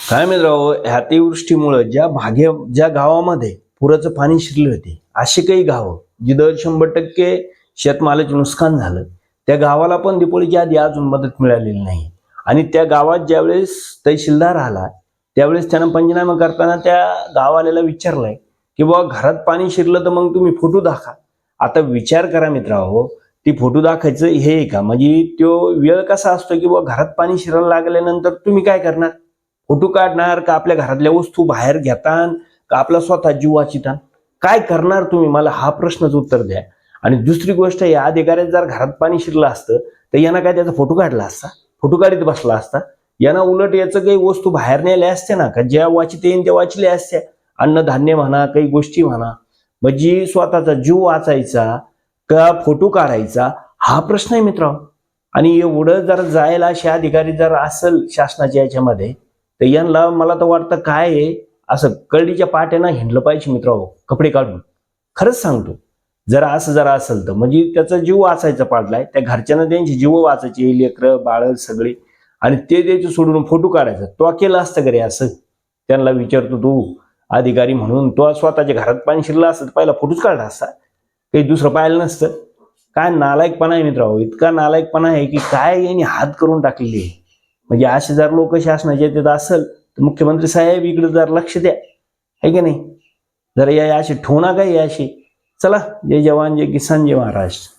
काय मित्रांनो, ह्या अतिवृष्टीमुळे ज्या गावामध्ये पुराचं पाणी शिरले होते, असे काही गाव जिथं 100% शेतमालाचे नुकसान झालं, त्या गावाला पण दिपोळीच्या आधी अजून मदत मिळालेली नाही. आणि त्या गावात ज्यावेळेस तहसीलदार आला त्यावेळेस त्यानं पंचनामा करताना त्या गाववाल्याला विचारलंय की बाबा घरात पाणी शिरलं तर मग तुम्ही फोटो दाखवा. आता विचार करा मित्रांनो, ती फोटो दाखवायचं हे आहे का? म्हणजे तो वेळ कसा असतो की बाबा घरात पाणी शिरायला लागल्यानंतर तुम्ही काय करणार? फोटो काढणार का आपल्या घरातल्या वस्तू बाहेर घेतान का आपला स्वतः जीव वाचितान? काय करणार तुम्ही? मला हा प्रश्नाचं उत्तर द्या. आणि दुसरी गोष्ट, या अधिकाऱ्यात जर घरात पाणी शिरलं असतं तर यांना काय त्याचा फोटो काढला असता? फोटो काढीत बसला असता? यांना उलट याचं काही वस्तू बाहेर नेल्या असत्या ना, का ज्या वाचित येईन त्या वाचल्या असत्या. अन्नधान्य म्हणा, काही गोष्टी म्हणा. म्हणजे स्वतःचा जीव वाचायचा का फोटो काढायचा, हा प्रश्न आहे मित्रांनो. आणि एवढं जर जायला असे अधिकारी जर असेल शासनाच्या याच्यामध्ये, तर यांना मला तर वाटतं काय आहे, असं कळडीच्या पाट्यानं हिंडलं पाहिजे मित्रांनो, कपडे काढून. खरंच सांगतो, जर असेल तर म्हणजे त्याचा जीव वाचायचा पाडलाय, त्या घरच्यांना त्यांची जीव वाचायची, लेकरं बाळ सगळे, आणि ते द्यायचं सोडून फोटो काढायचा. तो केलं असतं घरी असं? त्यांना विचारतो, तू अधिकारी म्हणून तो स्वतःच्या घरात पाणी शिरलं असतं पहिला फोटोच काढला असता, काही दुसरं पाहिलं नसतं? काय नालायकपणा आहे मित्रांनो, इतका नालायकपणा आहे की काय यांनी हात करून टाकलेली आहे. म्हणजे असे जर लोक शासनाचे येत असेल तर मुख्यमंत्री साहेब इकडे जर लक्ष द्या, आहे की नाही? जरा या अशी ठेवू नका, या अशी. चला, जय जवान जय किसान जय महाराष्ट्र.